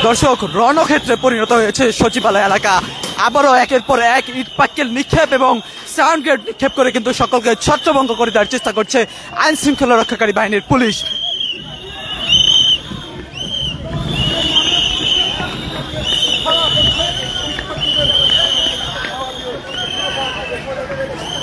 দর্শক, রণক্ষেত্রে পরিণত হয়েছে সচিবালয় এলাকা। আবারও একের পর এক ইট পাটকেল নিক্ষেপ এবং সাউন্ড গ্রেড নিক্ষেপ করে কিন্তু সকলকে ছত্রভঙ্গ করে দেওয়ার চেষ্টা করছে আইন শৃঙ্খলা রক্ষাকারী বাহিনীর পুলিশ।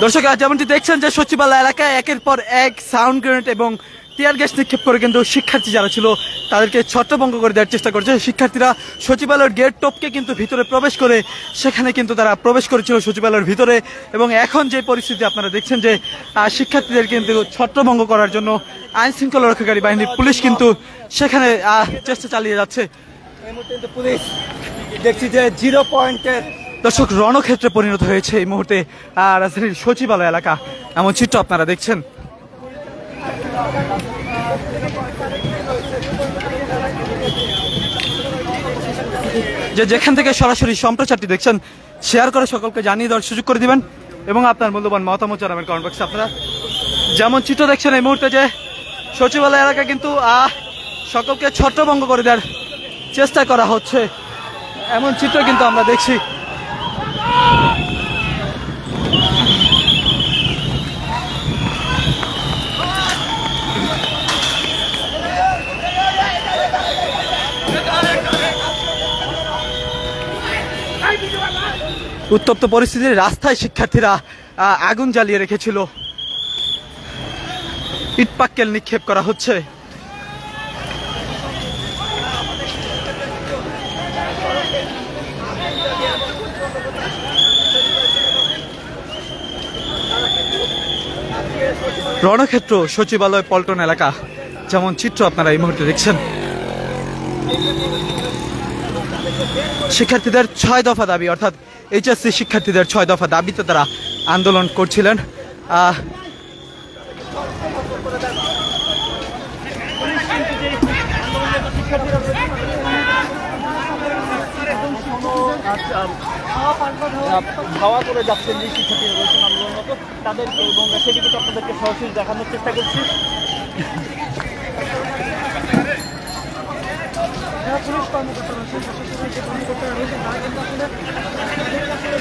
দর্শক, যেমনটি দেখছেন যে সচিবালয় এলাকায় একের পর এক সাউন্ড গ্রেনেড এবং টিয়ার গ্যাস নিক্ষেপ করে কিন্তু শিক্ষার্থী যারা ছিল তাদেরকে ছত্রভঙ্গ করে দেওয়ার চেষ্টা করছে। শিক্ষার্থীরা সচিবালয়ের গেট টপকে কিন্তু ভিতরে প্রবেশ করে সেখানে কিন্তু তারা প্রবেশ করেছিল সচিবালয়ের ভিতরে, এবং এখন যে পরিস্থিতি আপনারা দেখছেন যে শিক্ষার্থীদের কিন্তু ছত্রভঙ্গ করার জন্য আইন শৃঙ্খলা রক্ষাকারী বাহিনীর পুলিশ কিন্তু সেখানে চেষ্টা চালিয়ে যাচ্ছে। পুলিশ দেখছি যে 0 পয়েন্টের দর্শক রণক্ষেত্রে পরিণত হয়েছে এই মুহূর্তে রাজধানীর সচিবালয় এলাকা, এমন চিত্র আপনারা দেখছেন। যে যেখান থেকে সরাসরি সম্প্রচারটি দেখছেন শেয়ার করে সকলকে জানিয়ে দেওয়ার সুযোগ করে দিবেন এবং আপনার মূল্যবান মতামত জানাবেন কমেন্ট বক্সে। আপনারা যেমন চিত্র দেখছেন এই মুহূর্তে যে সচিবালয় এলাকা কিন্তু সকলকে ছত্রভঙ্গ করে দেওয়ার চেষ্টা করা হচ্ছে, এমন চিত্র কিন্তু আমরা দেখছি। উত্তপ্ত পরিস্থিতির রাস্তায় শিক্ষার্থীরা আগুন জ্বালিয়ে রেখেছিল, ইট পাটকেল নিক্ষেপ করা হচ্ছে। রণক্ষেত্র সচিবালয় পল্টন এলাকা, যেমন চিত্র আপনারা এই মুহূর্তে দেখছেন। শিক্ষার্থীদের 6 দফা দাবি, অর্থাৎ এইচএসসি শিক্ষার্থীদের 6 দফা দাবিতে তারা আন্দোলন করছিলেন। ধাওয়া করে যাচ্ছেন যে শিক্ষার্থীরা রয়েছেন আন্দোলনরত তাদেরকে, এবং সেটিকে আপনাদেরকে সরাসরি দেখানোর চেষ্টা করছি।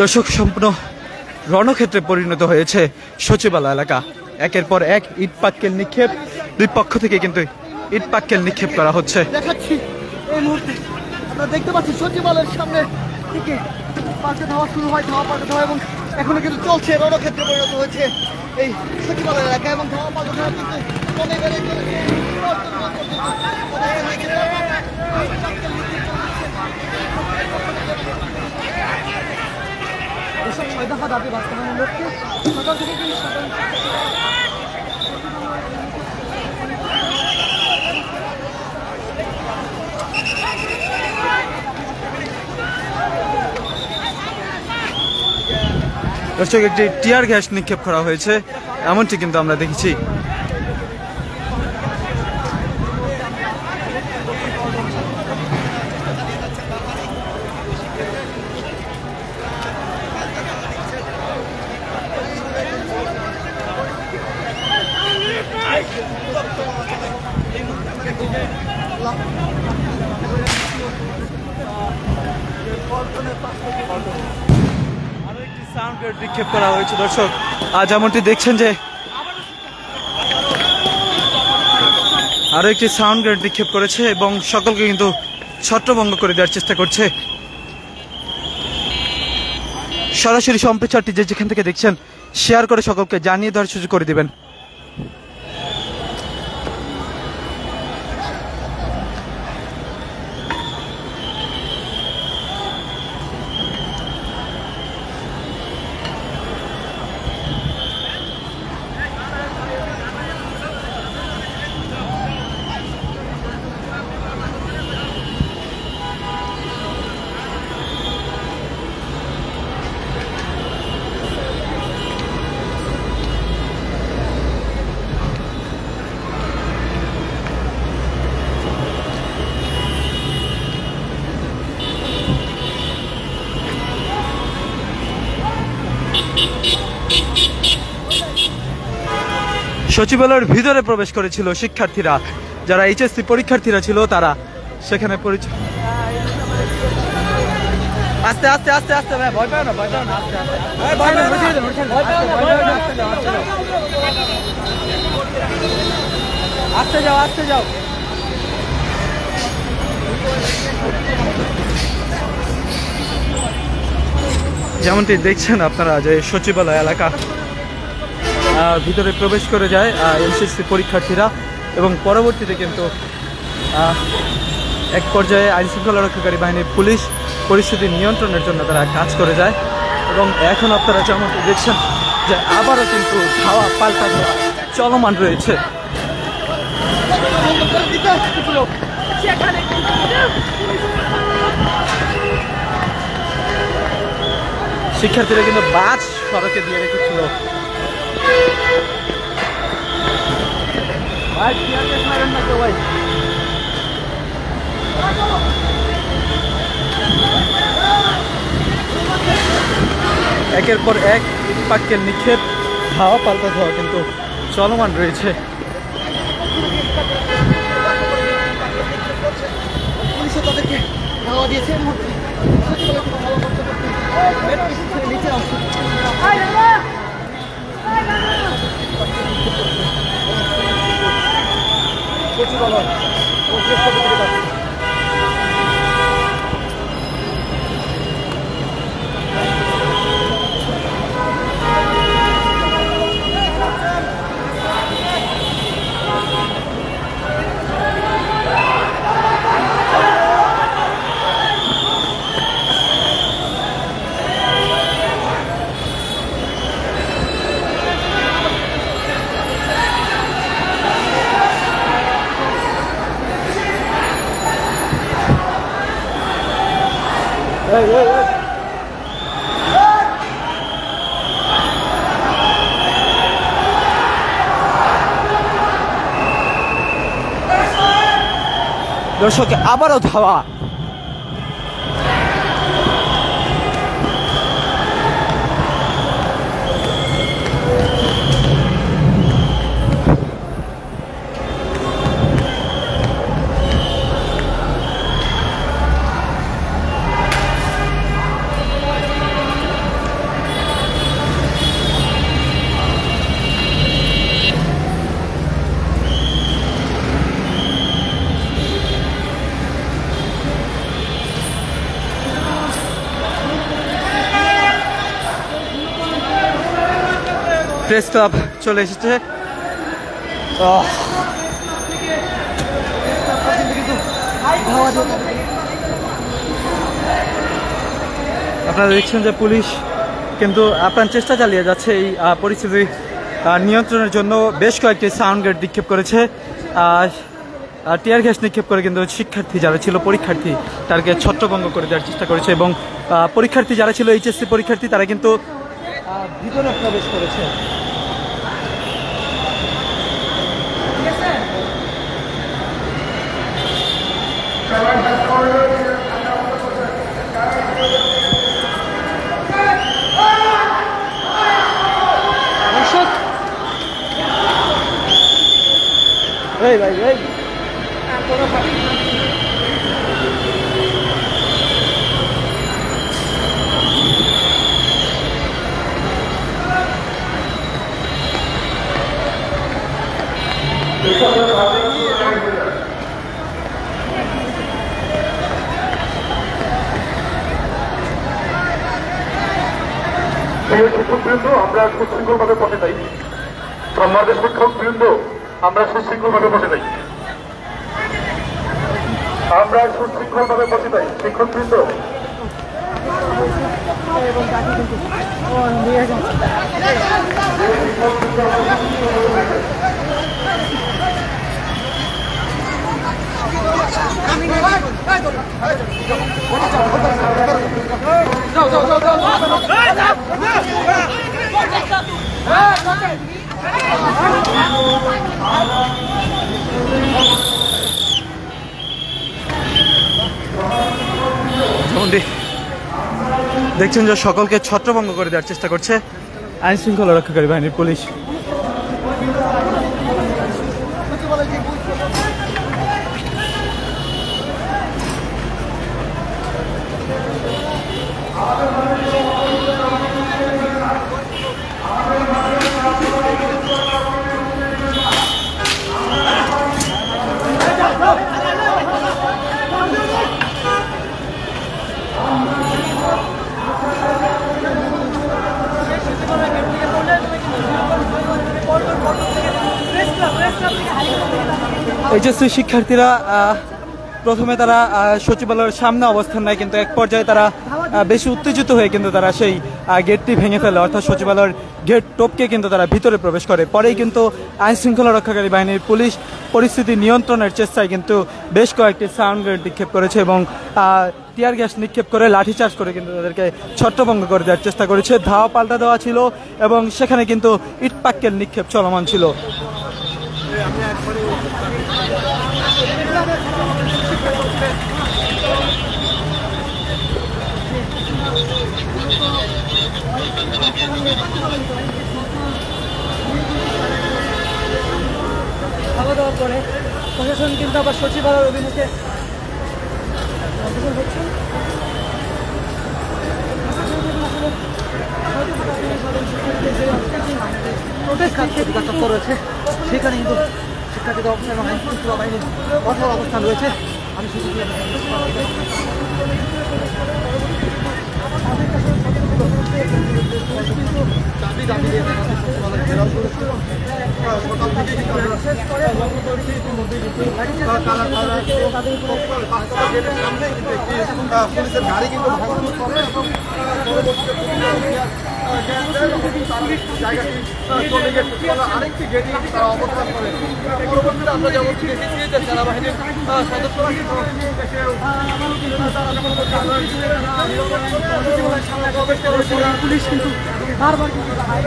দর্শক, সম্পূর্ণ রণক্ষেত্রে পরিণত হয়েছে সচিবালয় এলাকা। একের পর এক ইট পাটকেল নিক্ষেপ, দুই পক্ষ থেকে কিন্তু ইট পাটকেল নিক্ষেপ করা হচ্ছে। দেখাচ্ছি এই মুহূর্তে আমরা দেখতে পাচ্ছি সচিবালয়ের সামনে থেকে পাল্টে ধাওয়া শুরু হয়, ধাওয়া পাল্টে ধাওয়া, এবং এখনো কিন্তু চলছে। রণক্ষেত্রে পরিণত হয়েছে এই সচিবালয় এলাকা এবং ধাওয়া পাল্টে ধাওয়া কিন্তু কমে বেড়ে চলেছে। এসব 6 দফা দাবি বাস্তবায়নের লক্ষ্যে সকাল থেকে কিন্তু দর্শক, একটি টিয়ার গ্যাস নিক্ষেপ করা হয়েছে, এমনটি কিন্তু আমরা দেখেছি। সাউন্ড গ্রেড নিক্ষেপ করা হয়েছে দর্শক, যেমনটি দেখছেন যে আরো একটি সাউন্ড গ্রেড নিক্ষেপ করেছে এবং সকলকে কিন্তু ছত্রভঙ্গ করে দেওয়ার চেষ্টা করছে। সরাসরি সম্প্রচারটি যে যেখান থেকে দেখছেন শেয়ার করে সকলকে জানিয়ে দেওয়ার সুযোগ করে দিবেন। সচিবালয়ের ভিতরে প্রবেশ করেছিল শিক্ষার্থীরা, যারা এইচএসসি পরীক্ষার্থীরা ছিল তারা সেখানে আস্তে আস্তে আস্তে আস্তে ভাই, ভয় পাও না, ভয় পাও না, আস্তে আস্তে ভয় পাও না, আস্তে যাও, আস্তে যাও। যেমনটি দেখছেন আপনারা যে সচিবালয় এলাকা ভিতরে প্রবেশ করে যায় এসএসসি পরীক্ষার্থীরা, এবং পরবর্তীতে কিন্তু এক পর্যায়ে আইন শৃঙ্খলা রক্ষাকারী বাহিনীর পুলিশ পরিস্থিতি নিয়ন্ত্রণের জন্য তারা কাজ করে যায়। এবং এখন আপনারা যেমনটি দেখছেন যে আবারও কিন্তু ধাওয়া পাল্টা ধাওয়া চলমান রয়েছে। শিক্ষার্থীরা কিন্তু বাস সড়কে দিয়ে রেখেছিল। একের পর এক পাটকেল নিক্ষেপ, ধাওয়া পাল্টা ধাওয়া কিন্তু চলমান রয়েছে। পুলিশে তাদেরকে ধাওয়া দিয়েছে। নিচে আসছে দর্শক আবারও ধাওয়া। প্রেস ক্লাব চলে এসেছে। আপনারা দেখছেন যে পুলিশ কিন্তু আপ্রাণ চেষ্টা চালিয়ে যাচ্ছে এই পরিস্থিতি নিয়ন্ত্রণের জন্য। বেশ কয়েকটি সাউন্ড গ্রেড নিক্ষেপ করেছে, টিয়ার গ্যাস নিক্ষেপ করে কিন্তু শিক্ষার্থী যারা ছিল, পরীক্ষার্থী, তাদেরকে ছত্রভঙ্গ করে দেওয়ার চেষ্টা করেছে। এবং পরীক্ষার্থী যারা ছিল, এইচএসসি পরীক্ষার্থী, তারা কিন্তু ভিতরে প্রবেশ করেছে। এই ভাই এই শিক্ষকবৃন্দ, আমরা সুশৃঙ্খলভাবে বসে যাই। সম্মানিত শিক্ষকবৃন্দ, আমরা সুশৃঙ্খলভাবে বসে যাই। আমরা সুশৃঙ্খলভাবে বসে যাই। শিক্ষকবৃন্দ, দেখছেন যে সকলকে ছত্রভঙ্গ করে দেওয়ার চেষ্টা করছে আইন শৃঙ্খলা রক্ষাকারী বাহিনীর পুলিশ। এইচএসসি শিক্ষার্থীরা প্রথমে তারা সচিবালয়ের সামনে অবস্থান নেয়, কিন্তু এক পর্যায়ে তারা বেশি উত্তেজিত হয়ে কিন্তু তারা সেই গেটটি ভেঙে ফেলে, অর্থাৎ সচিবালয়ের গেট টপকে কিন্তু তারা ভিতরে প্রবেশ করে। পরেই কিন্তু আইন শৃঙ্খলা রক্ষাকারী বাহিনীর পুলিশ পরিস্থিতি নিয়ন্ত্রণের চেষ্টায় কিন্তু বেশ কয়েকটি সাউন্ড গ্রেনেড নিক্ষেপ করেছে এবং টিয়ার গ্যাস নিক্ষেপ করে লাঠিচার্জ করে কিন্তু তাদেরকে ছত্রভঙ্গ করে দেওয়ার চেষ্টা করেছে। ধাওয়া পাল্টা দেওয়া ছিল এবং সেখানে কিন্তু ইটপাক্কের নিক্ষেপ চলমান ছিল। খাওয়া দাওয়ার পরে প্রশাসন কিন্তু আবার সচিবালয়ের অভিমুখে রয়েছে, সেখানে কিন্তু শিক্ষার্থীদের অবস্থান এবং আইন শৃঙ্খলা বাহিনীর কঠোর অবস্থান রয়েছে। আমি পুলিশের গাড়ি কিন্তু ভাঙচুর করে এবং জায়গাটি চলে গেছে, আরেকটি গেটে তারা অবস্থান করে। পরবর্তীতে আমরা যেমন দেখেছি যে সেনাবাহিনীর সদস্যরা পুলিশ কিন্তু বারবার আইন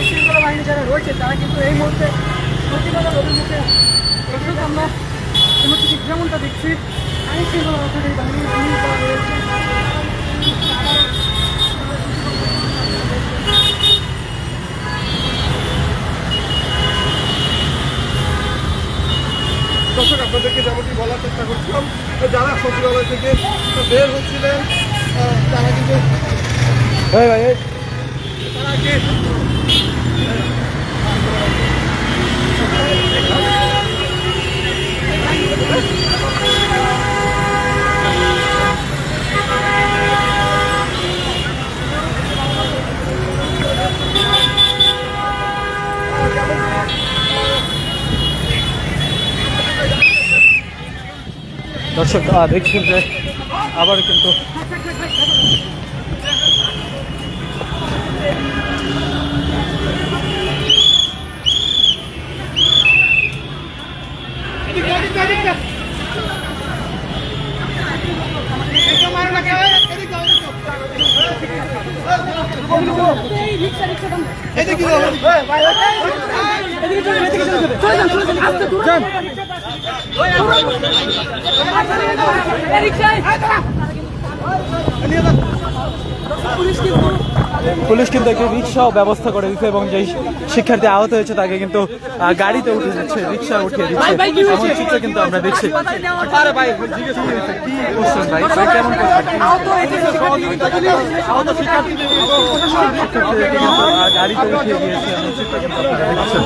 শৃঙ্খলা বাহিনী যারা রয়েছে তারা কিন্তু এই মুহূর্তে সচিবালয়ের অভিমুখে আমরা যেমনটা দেখছি আইন শৃঙ্খলা রক্ষাকারী বাহিনীর পুলিশ যারা রয়েছে দর্শক আপনাদেরকে যেমনটি বলার চেষ্টা করছিলাম, যারা সচিবালয় থেকে বের হচ্ছিলেন তারা কিন্তু দর্শক দেখছেন যে আবার কিন্তু পুলিশ কিন্তু একটি রিক্সাও ব্যবস্থা করে দিচ্ছে এবং যেই শিক্ষার্থী আহত হয়েছে তাকে কিন্তু গাড়িতে উঠে দিচ্ছে, রিক্সা উঠিয়ে দিচ্ছে, এমন চিত্র কিন্তু আমরা দেখছি। গাড়িতে উঠিয়ে দিয়েছে এমন চিত্র কিন্তু আপনারা দেখছেন।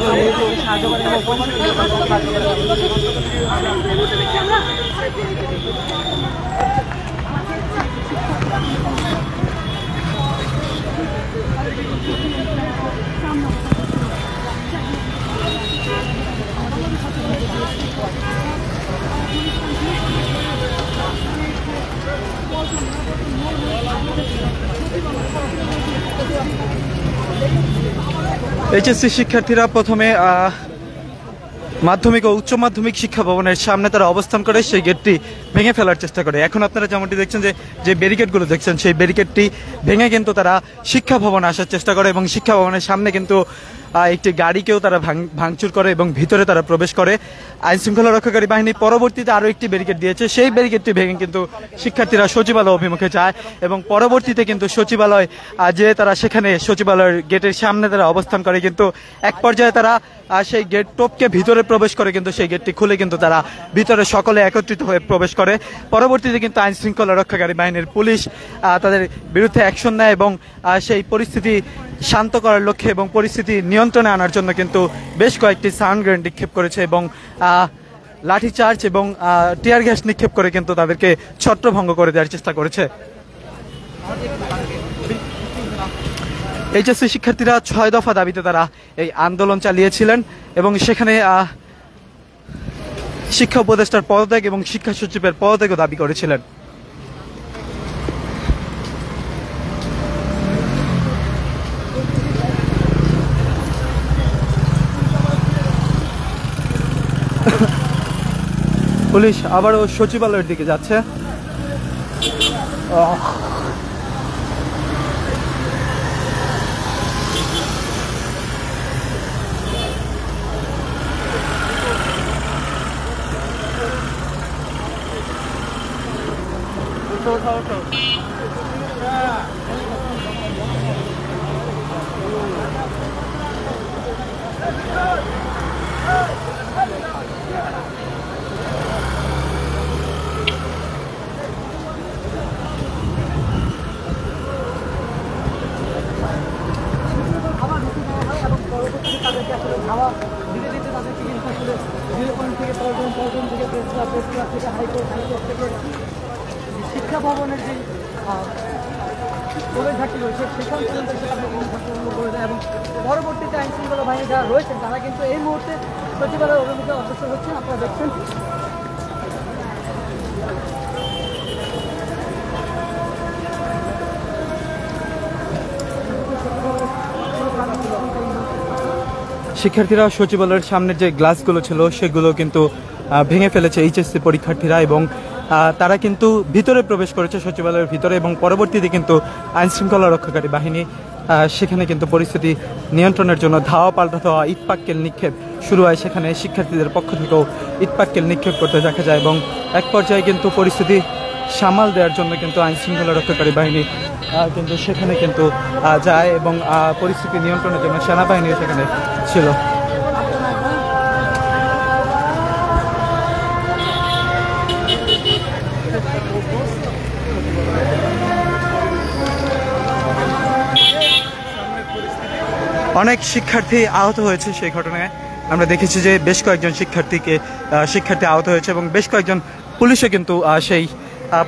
এইচএসসি শিক্ষার্থীরা প্রথমে মাধ্যমিক ও উচ্চ মাধ্যমিক শিক্ষা ভবনের সামনে তারা অবস্থান করে সেই গেটটি ভেঙে ফেলার চেষ্টা করে। এখন আপনারা যেমনটি দেখছেন যে ব্যারিকেডগুলো দেখছেন সেই ব্যারিকেডটি ভেঙে কিন্তু তারা শিক্ষা ভবনে আসার চেষ্টা করে এবং শিক্ষা ভবনের সামনে কিন্তু একটি গাড়িকেও তারা ভাঙচুর করে এবং ভিতরে তারা প্রবেশ করে। আইন শৃঙ্খলা রক্ষাকারী বাহিনী পরবর্তীতে আরও একটি ব্যারিকেড দিয়েছে, সেই ব্যারিকেডটি ভেঙে কিন্তু শিক্ষার্থীরা সচিবালয় অভিমুখে যায় এবং পরবর্তীতে কিন্তু সচিবালয় যে তারা সেখানে সচিবালয়ের গেটের সামনে তারা অবস্থান করে, কিন্তু এক পর্যায়ে তারা সেই গেট টপকে ভিতরে প্রবেশ করে কিন্তু সেই গেটটি খুলে কিন্তু তারা ভিতরে সকলে একত্রিত হয়ে প্রবেশ করে। পরবর্তীতে কিন্তু আইন শৃঙ্খলা রক্ষাকারী বাহিনীর পুলিশ তাদের বিরুদ্ধে অ্যাকশন নেয় এবং সেই পরিস্থিতি শান্ত করার লক্ষ্যে এবং পরিস্থিতি নিয়ন্ত্রণে আনার জন্য কিন্তু বেশ কয়েকটি সাউন্ড গ্রেনেড নিক্ষেপ করেছে এবং লাঠিচার্জ এবং টিয়ার গ্যাস নিক্ষেপ করে কিন্তু তাদেরকে ছত্রভঙ্গ করে দেওয়ার চেষ্টা করেছে। এইচএসসি শিক্ষার্থীরা 6 দফা দাবিতে তারা এই আন্দোলন চালিয়েছিলেন এবং সেখানে শিক্ষা উপদেষ্টার পদত্যাগ এবং শিক্ষা সচিবের পদত্যাগও দাবি করেছিলেন। পুলিশ আবারও সচিবালয়ের দিকে যাচ্ছে। শিক্ষা ভবনের যে প্রবেশ ঘাটটি রয়েছে সেখান পর্যন্ত করে দেয় এবং পরবর্তীতে আইন শৃঙ্খলা বাহিনী যারা রয়েছেন তারা কিন্তু এই মুহূর্তে সচিবালয়ের অভিমুখে অগ্রসর হচ্ছেন। আপনারা দেখছেন শিক্ষার্থীরা সচিবালয়ের সামনের যে গ্লাসগুলো ছিল সেগুলো কিন্তু ভেঙে ফেলেছে এইচএসসি পরীক্ষার্থীরা এবং তারা কিন্তু ভিতরে প্রবেশ করেছে সচিবালয়ের ভিতরে এবং পরবর্তীতে কিন্তু আইন শৃঙ্খলা রক্ষাকারী বাহিনী সেখানে কিন্তু পরিস্থিতি নিয়ন্ত্রণের জন্য ধাওয়া পাল্টা ধাওয়া ইটপাটকেল নিক্ষেপ শুরু হয়। সেখানে শিক্ষার্থীদের পক্ষ থেকেও ইটপাটকেল নিক্ষেপ করতে দেখা যায় এবং এক পর্যায়ে কিন্তু পরিস্থিতি সামাল দেওয়ার জন্য কিন্তু আইন শৃঙ্খলা রক্ষাকারী বাহিনী কিন্তু সেখানে কিন্তু যায় এবং পরিস্থিতি নিয়ন্ত্রণের জন্য সেনাবাহিনীও সেখানে ছিল। অনেক শিক্ষার্থী আহত হয়েছে সেই ঘটনায়। আমরা দেখেছি যে বেশ কয়েকজন শিক্ষার্থী আহত হয়েছে এবং বেশ কয়েকজন পুলিশও কিন্তু সেই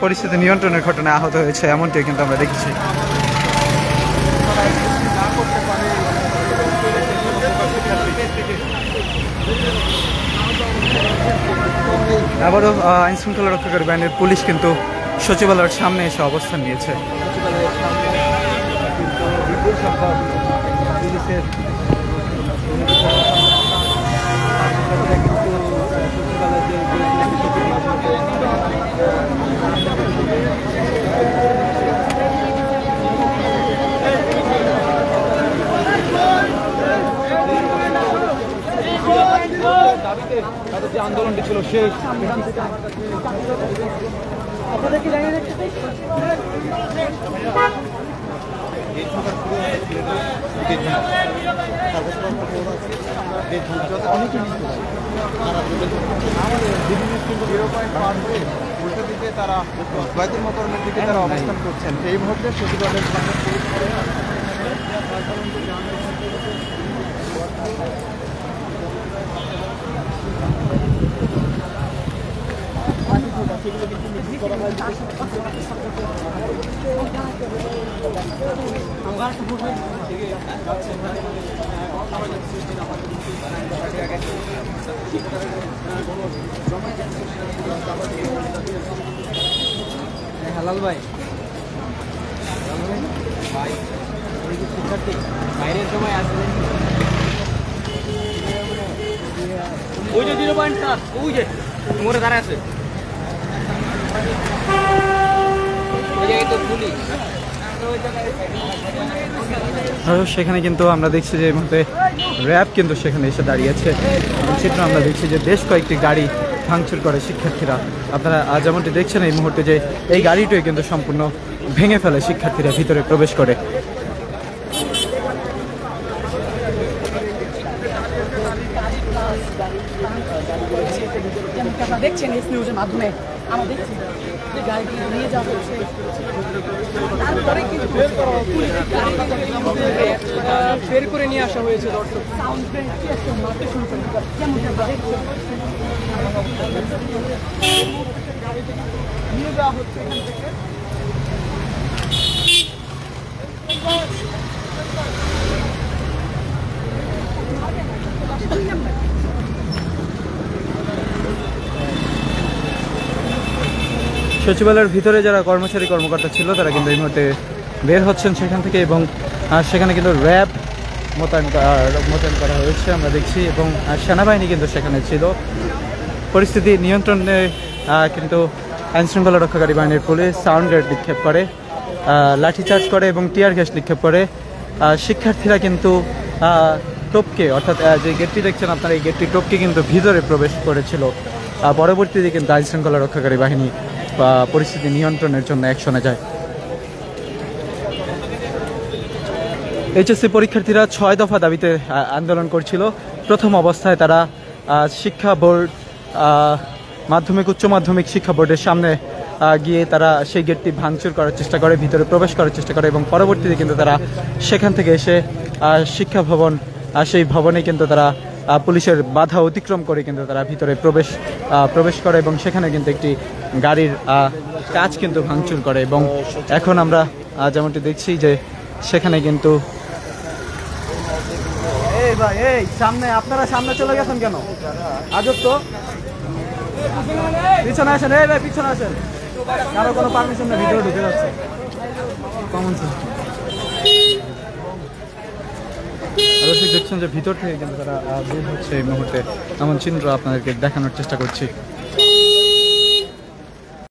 পরিস্থিতি নিয়ন্ত্রণের ঘটনায় আহত হয়েছে, এমনটিও কিন্তু আমরা দেখেছি। আবারও আইন শৃঙ্খলা রক্ষাকারী বাহিনীর পুলিশ কিন্তু সচিবালয়ের সামনে এসে অবস্থান নিয়েছে। তাদের যে আন্দোলনটি ছিল সেই আপনাদেরকে জানিয়ে রাখতে তারা বাইতুল মোকাররমের দিকে তারা অবস্থান করছেন। এই মুহূর্তে সচিবালয়ের সামনে হালাল ভাই শিক্ষার্থী বাইরের সময় আসলেন ওই যে 0.7 ওই যে মোড়ে দাঁড়ায় আছে ওই জায়গায় তো পুলিশ সেখানে কিন্তু আমরা দেখছি যে এই মুহূর্তে র্যাব কিন্তু সেখানে এসে দাঁড়িয়েছে। চিত্র আমরা দেখছি যে বেশ কয়েকটি গাড়ি ভাঙচুর করে শিক্ষার্থীরা। আপনারা যেমনটি দেখছেন এই মুহূর্তে যে এই গাড়িটাই কিন্তু সম্পূর্ণ ভেঙে ফেলে শিক্ষার্থীরা ভিতরে প্রবেশ করে। দেখছেন এই নিউজের মাধ্যমে আমরা দেখছি যে গাড়িটি নিয়ে যাওয়া হচ্ছে, তারপরে কিন্তু বের করে নিয়ে আসা হয়েছে। দর্শক সাউন্ড মারতে শুরু করে যেমন নিয়ে যাওয়া হচ্ছে এখান থেকে। সচিবালয়ের ভিতরে যারা কর্মচারী কর্মকর্তা ছিল তারা কিন্তু এই মুহূর্তে বের হচ্ছেন সেখান থেকে, এবং সেখানে কিন্তু র্যাব মোতায়েন করা হয়েছে আমরা দেখছি, এবং সেনাবাহিনী কিন্তু সেখানে ছিল। পরিস্থিতি নিয়ন্ত্রণে কিন্তু আইনশৃঙ্খলা রক্ষাকারী বাহিনীর পুলিশ সাউন্ড গ্রেনেড নিক্ষেপ করে, লাঠিচার্জ করে এবং টিয়ার গ্যাস নিক্ষেপ করে। শিক্ষার্থীরা কিন্তু টপকে, অর্থাৎ যে গেটটি দেখছেন আপনারা, এই গেটটি টপকে কিন্তু ভিতরে প্রবেশ করেছিল। পরবর্তীতে কিন্তু আইনশৃঙ্খলা রক্ষাকারী বাহিনী পরিস্থিতি নিয়ন্ত্রণের জন্য অ্যাকশনে যায়। এইচএসসি পরীক্ষার্থীরা 6 দফা দাবিতে আন্দোলন করছিল। প্রথম অবস্থায় তারা শিক্ষা বোর্ড, মাধ্যমিক উচ্চ মাধ্যমিক শিক্ষা বোর্ডের সামনে গিয়ে তারা সেই গেটটি ভাঙচুর করার চেষ্টা করে, ভিতরে প্রবেশ করার চেষ্টা করে, এবং পরবর্তীতে কিন্তু তারা সেখান থেকে এসে শিক্ষা ভবন, সেই ভবনে কিন্তু তারা পুলিশের বাধা অতিক্রম করে কিন্তু তারা ভিতরে প্রবেশ করে, এবং সেখানে কিন্তু একটি গাড়ির কাঁচ কিন্তু ভাঙচুর করে। এবং এখন আমরা যেমনটি দেখছি যে সেখানে কিন্তু এই ভাই, এই সামনে, আপনারা সামনে চলে গেছেন কেন? আজব তো, পিছনে আসেন। এই ভাই পিছনে আসেন, কারো কোনো পারমিশন না, ভিতরে ঢুকে যাচ্ছে। Common sense. দেখছেন যে ভিতর থেকে কিন্তু তারা বের হচ্ছে এই মুহূর্তে, এমন চিত্র আপনাদেরকে দেখানোর চেষ্টা করছি।